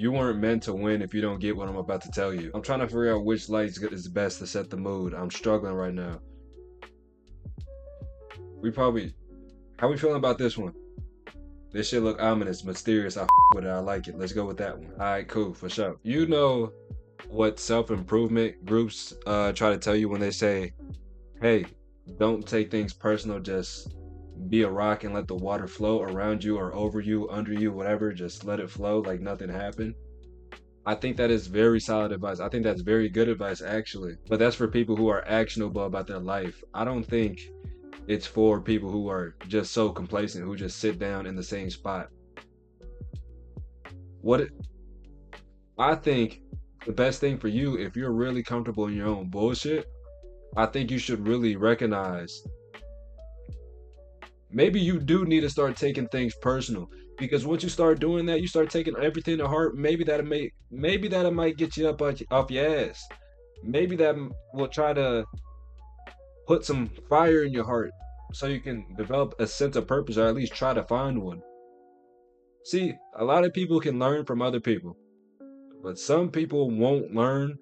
You weren't meant to win if you don't get what I'm about to tell you. I'm trying to figure out which light is best to set the mood. I'm struggling right now. We probably, how we feeling about this one? This shit look ominous, mysterious. With it. I like it. Let's go with that one. All right, cool, for sure. You know what self-improvement groups try to tell you when they say, hey, don't take things personal, just be a rock and let the water flow around you or over you, under you, whatever. Just let it flow like nothing happened. I think that is very solid advice. I think that's very good advice, actually. But that's for people who are actionable about their life. I don't think it's for people who are just so complacent, who just sit down in the same spot. What it, I think the best thing for you, if you're really comfortable in your own bullshit, I think you should really recognize maybe you do need to start taking things personal, because once you start doing that, you start taking everything to heart. Maybe that might get you up off your ass. Maybe that will try to put some fire in your heart so you can develop a sense of purpose, or at least try to find one. See, a lot of people can learn from other people, but some people won't learn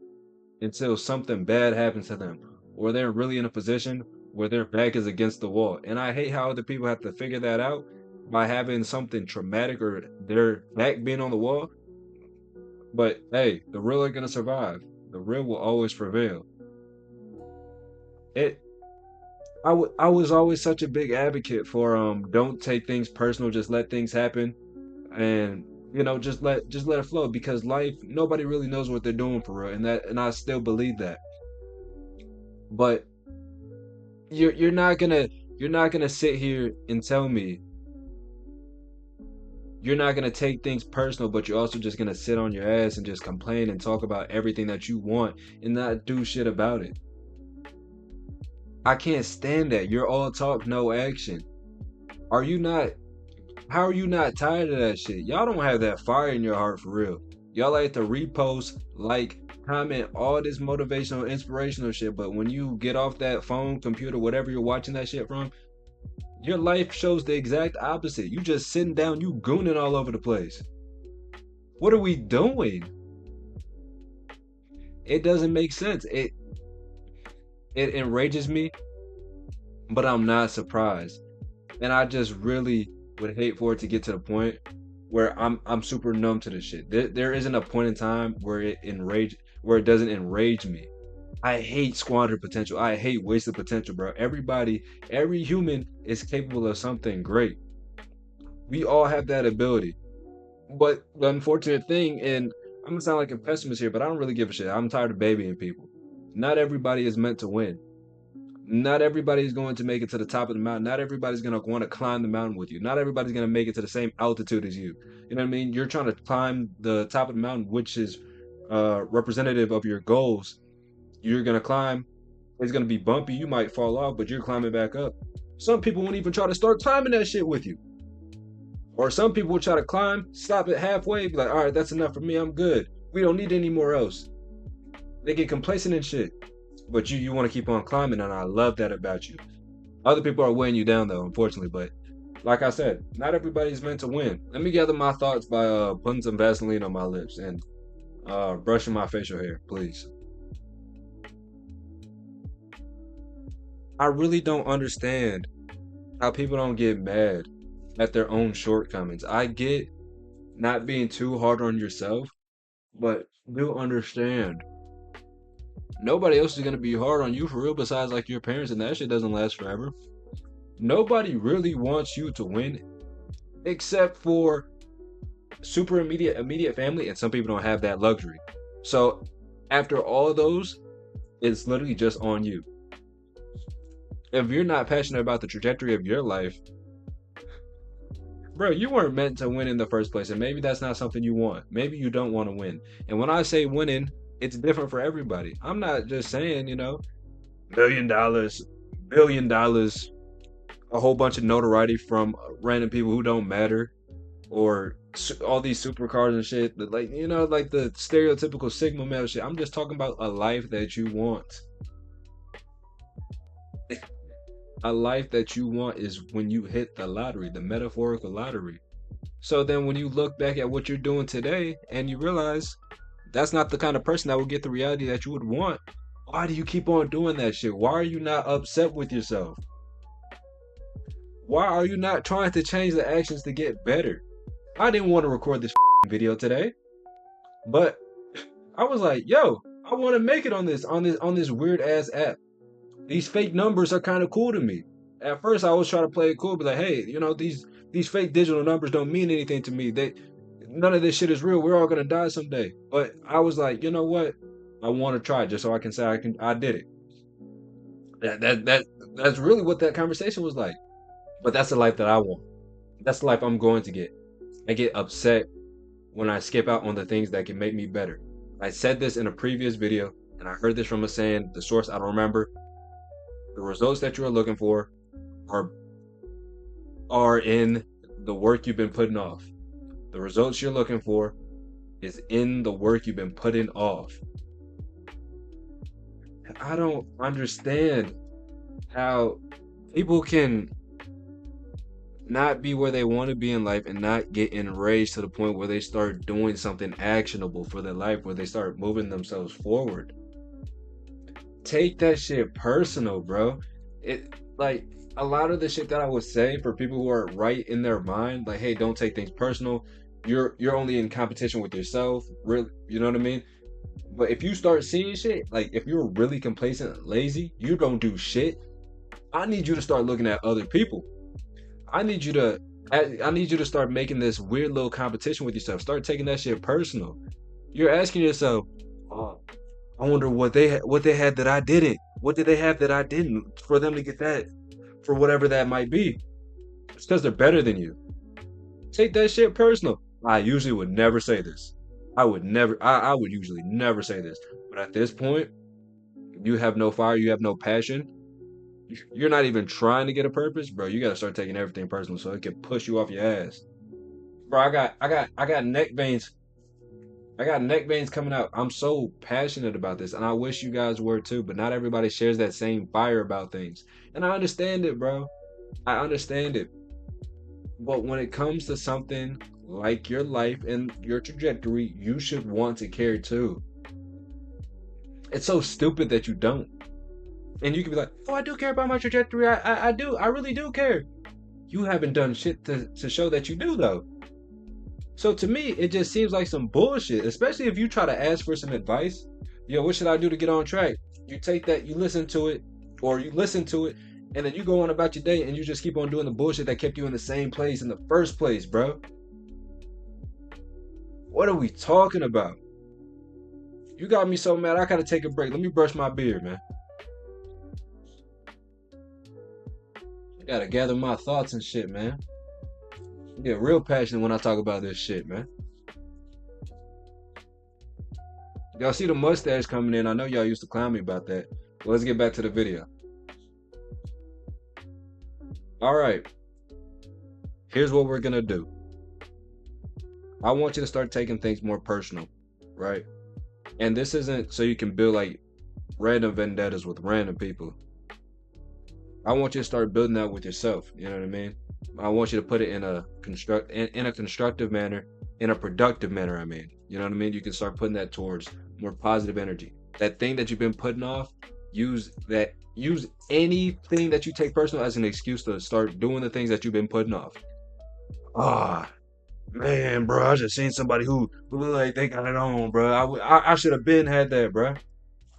until something bad happens to them, or they're really in a position where their back is against the wall. And I hate how other people have to figure that out by having something traumatic or their back being on the wall. But hey, the real are gonna survive. The real will always prevail. It I was always such a big advocate for don't take things personal, just let things happen, and just let it flow, because life, nobody really knows what they're doing for real, and I still believe that. But you're not gonna sit here and tell me you're not gonna take things personal, but you're also just gonna sit on your ass and just complain and talk about everything that you want and not do shit about it. I can't stand that. You're all talk, no action. Are you not How are you not tired of that shit? Y'all don't have that fire in your heart for real. Y'all like to repost, like, comment all this motivational, inspirational shit, but when you get off that phone, computer, whatever you're watching that shit from, your life shows the exact opposite. You just sitting down, you gooning all over the place. What are we doing? It doesn't make sense. It enrages me, but I'm not surprised. And I just really would hate for it to get to the point where I'm super numb to this shit. There isn't a point in time where it doesn't enrage me. I hate squandered potential. I hate wasted potential, bro. Every human is capable of something great. We all have that ability. But the unfortunate thing, and I'm gonna sound like a pessimist here, but I don't really give a shit. I'm tired of babying people. Not everybody is meant to win. Not everybody is going to make it to the top of the mountain. Not everybody's going to want to climb the mountain with you. Not everybody's going to make it to the same altitude as you. You know what I mean? You're trying to climb the top of the mountain, which is representative of your goals. You're going to climb. It's going to be bumpy. You might fall off, but you're climbing back up. Some people won't even try to start climbing that shit with you. Or some people will try to climb, stop it halfway, be like, all right, that's enough for me. I'm good. We don't need any more else. They get complacent and shit. But you want to keep on climbing, and I love that about you. Other people are weighing you down though, unfortunately. But like I said, not everybody's meant to win. Let me gather my thoughts by putting some Vaseline on my lips and brushing my facial hair, please. I really don't understand how people don't get mad at their own shortcomings. I get not being too hard on yourself, but do understand nobody else is gonna be hard on you for real besides like your parents, and that shit doesn't last forever. Nobody really wants you to win except for super immediate family, and some people don't have that luxury. So after all of those, it's literally just on you. If you're not passionate about the trajectory of your life, bro, you weren't meant to win in the first place, and maybe that's not something you want. Maybe you don't want to win. And when I say winning, it's different for everybody. I'm not just saying, $1 million, $1 billion, a whole bunch of notoriety from random people who don't matter, or all these supercars and shit. Like, like the stereotypical Sigma male shit. I'm just talking about a life that you want. A life that you want is when you hit the lottery, the metaphorical lottery. So then when you look back at what you're doing today and you realize that's not the kind of person that will get the reality that you would want, why do you keep on doing that shit? Why are you not upset with yourself? Why are you not trying to change the actions to get better? I didn't want to record this video today, but I was like, yo, I want to make it on this weird ass app. These fake numbers are kind of cool to me. At first, I was trying to play it cool, but like, hey, these fake digital numbers don't mean anything to me. None of this shit is real. We're all gonna die someday. But I was like, you know what? I want to try just so I can say I did it. That's really what that conversation was like. But that's the life that I want. That's the life I'm going to get. I get upset when I skip out on the things that can make me better. I said this in a previous video, and I heard this from a saying, the source I don't remember. The results that you're looking for are in the work you've been putting off. The results you're looking for is in the work you've been putting off. I don't understand how people can not be where they want to be in life and not get enraged to the point where they start doing something actionable for their life, where they start moving themselves forward. Take that shit personal, bro. It like a lot of the shit that I would say for people who are right in their mind, like, hey, don't take things personal. You're only in competition with yourself. Really, you know what I mean? But if you start seeing shit, like if you're really complacent and lazy, you don't do shit. I need you to start looking at other people. I need you to I need you to start making this weird little competition with yourself. Start taking that shit personal. You're asking yourself, oh, I wonder what they had that I didn't. What did they have that I didn't for them to get that for whatever that might be? It's because they're better than you. Take that shit personal. I usually would never say this. I would usually never say this. But at this point, you have no fire, you have no passion. You're not even trying to get a purpose, bro. You gotta start taking everything personal so it can push you off your ass. Bro, I got neck veins. I got neck veins coming out. I'm so passionate about this, and I wish you guys were too, but not everybody shares that same fire about things. And I understand it, bro. I understand it. But when it comes to something like your life and your trajectory, you should want to care too. It's so stupid that you don't. And you can be like, oh, I do care about my trajectory. I do. I really do care. You haven't done shit to show that you do, though. So to me, it just seems like some bullshit, especially if you try to ask for some advice. Yo, what should I do to get on track? You take that, you listen to it, and then you go on about your day and you just keep on doing the bullshit that kept you in the same place in the first place, bro. What are we talking about? You got me so mad, I gotta take a break. Let me brush my beard, man. I gotta gather my thoughts and shit, man. I get real passionate when I talk about this shit, man. Y'all see the mustache coming in. I know y'all used to clown me about that. But let's get back to the video. All right. Here's what we're gonna do. I want you to start taking things more personal, right? And this isn't so you can build like random vendettas with random people. I want you to start building that with yourself. You know what I mean? I want you to put it in a constructive manner, in a productive manner. I mean, you know what I mean? You can start putting that towards more positive energy. That thing that you've been putting off, use anything that you take personal as an excuse to start doing the things that you've been putting off. Ah, man, bro, I just seen somebody who look like they got it on, bro. I should have been had that, bro.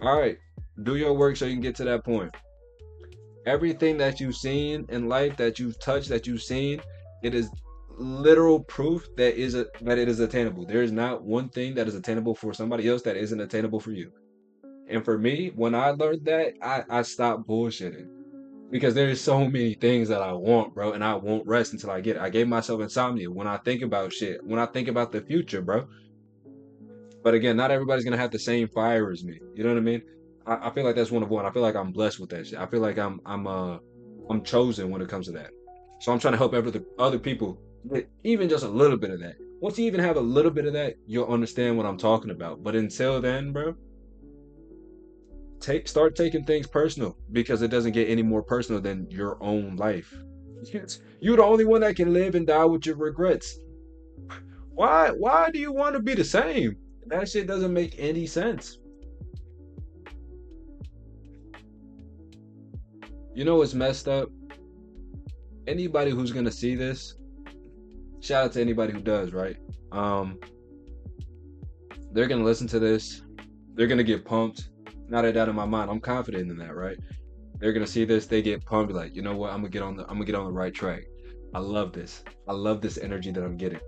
All right, do your work so you can get to that point. Everything that you've seen in life, that you've touched, that you've seen, it is literal proof that it is attainable. There is not one thing that is attainable for somebody else that isn't attainable for you. And for me, when I learned that, I stopped bullshitting because there's so many things that I want, bro, and I won't rest until I get it. I gave myself insomnia when I think about shit, when I think about the future, bro. But again, not everybody's gonna have the same fire as me. You know what I mean? I feel like that's one of one. I feel like I'm blessed with that shit. I feel like I'm chosen when it comes to that. So I'm trying to help other people get even just a little bit of that. Once you even have a little bit of that, you'll understand what I'm talking about. But until then, bro, start taking things personal because it doesn't get any more personal than your own life. You're the only one that can live and die with your regrets. Why do you want to be the same? That shit doesn't make any sense. You know what's messed up? Anybody who's gonna see this, shout out to anybody who does, right? Um, they're gonna listen to this, they're gonna get pumped. Not a doubt in my mind, I'm confident in that, right? They're gonna see this, they get pumped, like, you know what, I'm gonna get on the right track. I love this. I love this energy that I'm getting.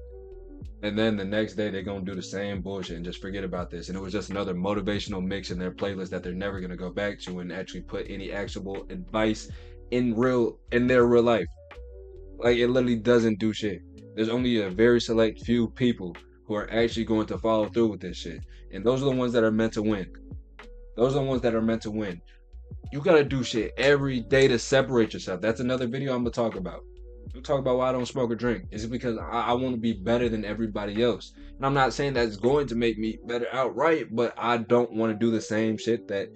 And then the next day they're gonna do the same bullshit and just forget about this. And it was just another motivational mix in their playlist that they're never gonna go back to and actually put any actionable advice in their real life. Like it literally doesn't do shit. There's only a very select few people who are actually going to follow through with this shit. And those are the ones that are meant to win. Those are the ones that are meant to win. You gotta do shit every day to separate yourself. That's another video I'm gonna talk about. I'm talk about why I don't smoke or drink. Is it because I want to be better than everybody else? And I'm not saying that's going to make me better outright, but I don't want to do the same shit that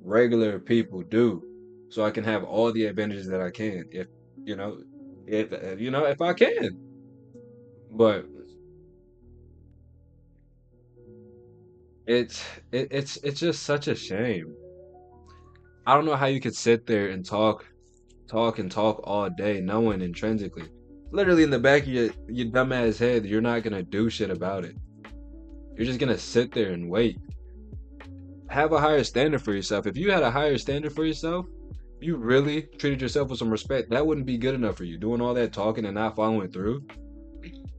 regular people do, so I can have all the advantages that I can. If you know, if I can. But it's it's just such a shame. I don't know how you could sit there and talk all day, knowing intrinsically, literally in the back of your dumbass head, you're not gonna do shit about it. You're just gonna sit there and wait. Have a higher standard for yourself. If you had a higher standard for yourself, you really treated yourself with some respect, that wouldn't be good enough for you. Doing all that talking and not following through.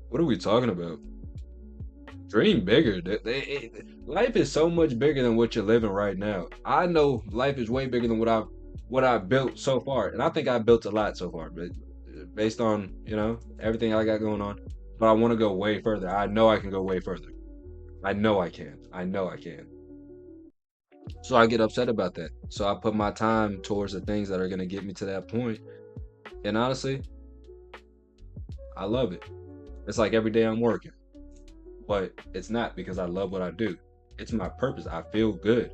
What are we talking about? Dream bigger. Life is so much bigger than what you're living right now. I know life is way bigger than what I've built so far, and I think I built a lot so far. But based on everything I got going on, but I want to go way further. I know I can go way further. I know I can. I know I can. So I get upset about that. So I put my time towards the things that are gonna get me to that point. And honestly, I love it. It's like every day I'm working, but it's not because I love what I do. It's my purpose. I feel good.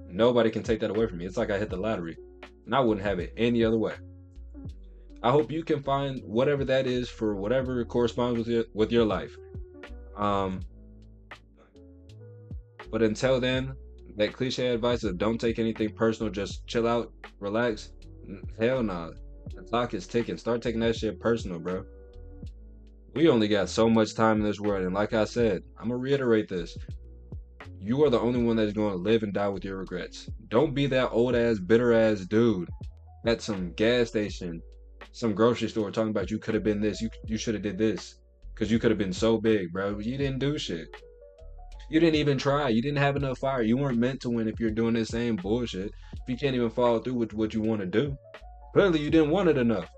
Nobody can take that away from me. It's like I hit the lottery, and I wouldn't have it any other way. I hope you can find whatever that is for whatever corresponds with your life. Um, but until then, that cliche advice of don't take anything personal, just chill out, relax. Hell no. Nah. The clock is ticking. Start taking that shit personal, bro. We only got so much time in this world, and like I said, I'm gonna reiterate this. You are the only one that's going to live and die with your regrets. Don't be that old ass, bitter ass dude at some gas station, some grocery store talking about you could have been this, you should have did this, because you could have been so big, bro. You didn't do shit. You didn't even try. You didn't have enough fire. You weren't meant to win if you're doing the same bullshit. If you can't even follow through with what you want to do, clearly you didn't want it enough.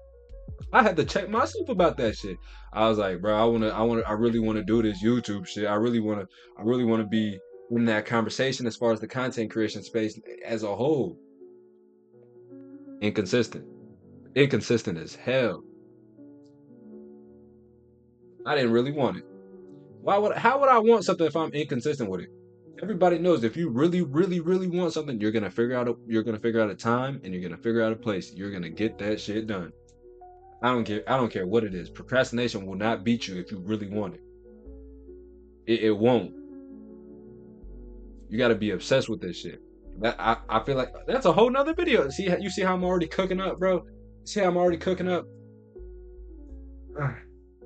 I had to check myself about that shit. I was like, bro, I really want to do this YouTube shit. I really want to be in that conversation as far as the content creation space as a whole. Inconsistent, inconsistent as hell. I didn't really want it. How would I want something if I'm inconsistent with it? Everybody knows if you really, really, really want something, you're gonna figure out a time and you're gonna figure out a place. You're gonna get that shit done. I don't care what it is. Procrastination will not beat you if you really want it. It won't. You got to be obsessed with this shit. I feel like that's a whole nother video. You see how I'm already cooking up, bro. See how I'm already cooking up.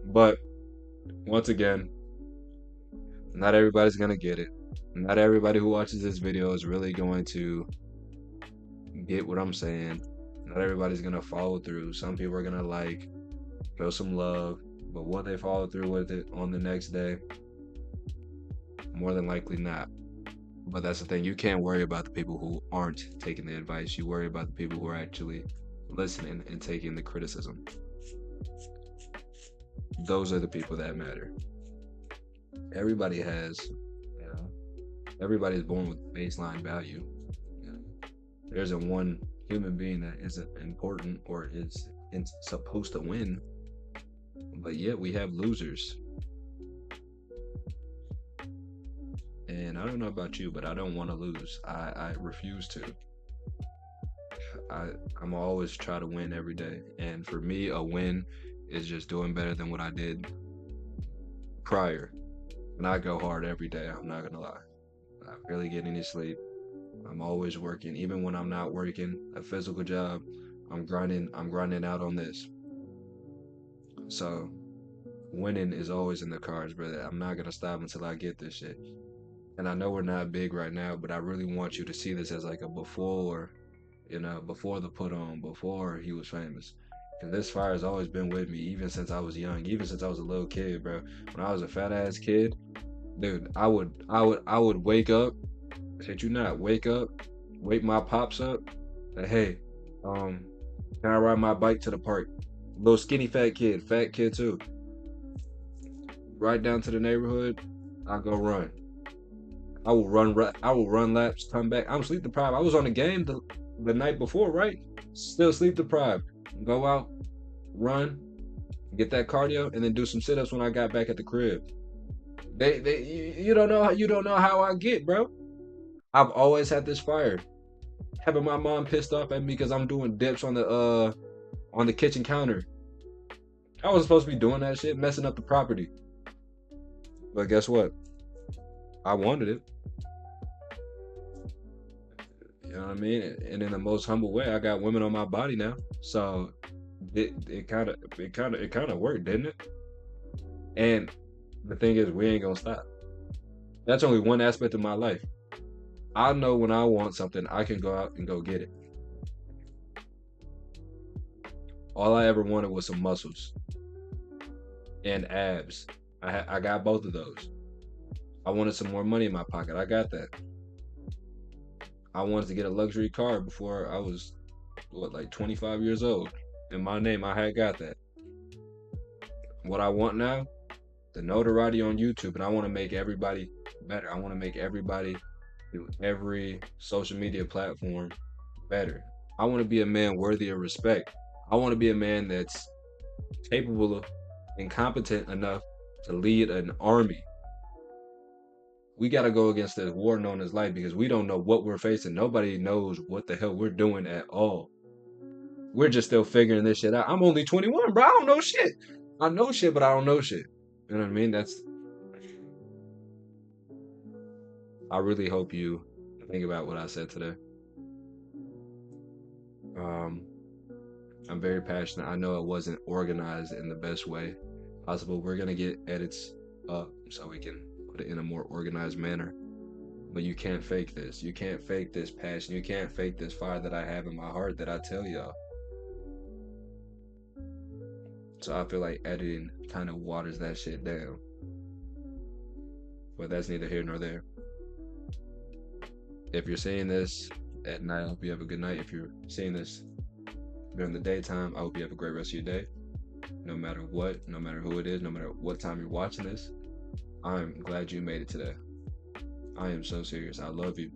But once again, not everybody's gonna get it. Not everybody who watches this video is really going to get what I'm saying. Not everybody's gonna follow through. Some people are gonna show some love, but will they follow through with it on the next day? More than likely not. But that's the thing. You can't worry about the people who aren't taking the advice. You worry about the people who are actually listening and taking the criticism. Those are the people that matter. Everybody has, everybody is born with baseline value. There isn't one human being that isn't important or is supposed to win. But yet we have losers. And I don't know about you, but I don't want to lose. I refuse to. I'm always try to win every day. And for me, a win is just doing better than what I did prior. And I go hard every day. I'm not gonna lie. I barely get any sleep. I'm always working, even when I'm not working a physical job. I'm grinding. I'm grinding out on this. So winning is always in the cards, brother. I'm not gonna stop until I get this shit. And I know we're not big right now, but I really want you to see this as like a before, before the put on, before he was famous. Cause this fire has always been with me, even since I was young, even since I was a little kid, bro. When I was a fat ass kid, dude, I would wake up, shit you not, wake up, wake my pops up, say, hey, um, can I ride my bike to the park? Little skinny fat kid too. Right down to the neighborhood, I go run. I will run laps, come back. I'm sleep deprived. I was on the game the night before, right? Still sleep deprived. Go out, run, get that cardio, and then do some sit ups when I got back at the crib. You don't know how I get, bro. I've always had this fire. Having my mom pissed off at me because I'm doing dips on the kitchen counter. I wasn't supposed to be doing that shit, messing up the property. But guess what? I wanted it. You know what I mean? And in the most humble way, I got women on my body now. So it kind of worked, didn't it? And the thing is, we ain't gonna stop. That's only one aspect of my life. I know when I want something, I can go out and go get it. All I ever wanted was some muscles and abs. I got both of those. I wanted some more money in my pocket. I got that. I wanted to get a luxury car before I was like 25 years old. In my name, I had got that. What I want now, the notoriety on YouTube, and I want to make everybody better. I want to make everybody do every social media platform better. I want to be a man worthy of respect. I want to be a man that's capable of and competent enough to lead an army. We got to go against this war known as life because we don't know what we're facing. Nobody knows what the hell we're doing at all. We're just still figuring this shit out. I'm only 21, bro. I don't know shit. I know shit, but I don't know shit. You know what I mean? I really hope you think about what I said today. Um, I'm very passionate. I know it wasn't organized in the best way possible. We're gonna get edits up so we can put it in a more organized manner. But you can't fake this. You can't fake this passion. You can't fake this fire that I have in my heart that I tell y'all. So I feel like editing kind of waters that shit down. But that's neither here nor there. If you're seeing this at night, I hope you have a good night. If you're seeing this during the daytime, I hope you have a great rest of your day. No matter what, no matter who it is, no matter what time you're watching this, I'm glad you made it today. I am so serious. I love you.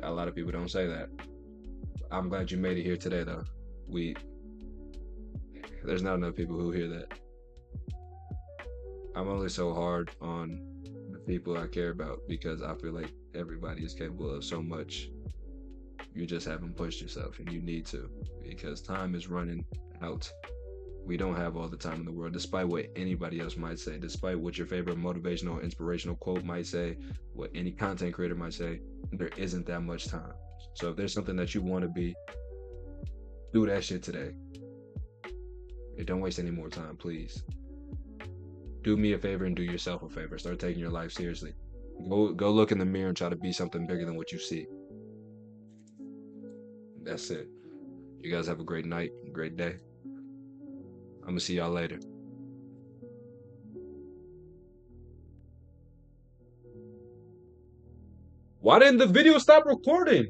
A lot of people don't say that. I'm glad you made it here today, though. There's not enough people who hear that. I'm only so hard on the people I care about because I feel like everybody is capable of so much. You just haven't pushed yourself, and you need to because time is running out. We don't have all the time in the world, despite what anybody else might say, despite what your favorite motivational or inspirational quote might say, what any content creator might say, there isn't that much time. So if there's something that you want to be, do that shit today. Hey, don't waste any more time, please. Do me a favor and do yourself a favor. Start taking your life seriously. Go look in the mirror and try to be something bigger than what you see. That's it. You guys have a great night, great day. I'm gonna see y'all later. Why didn't the video stop recording?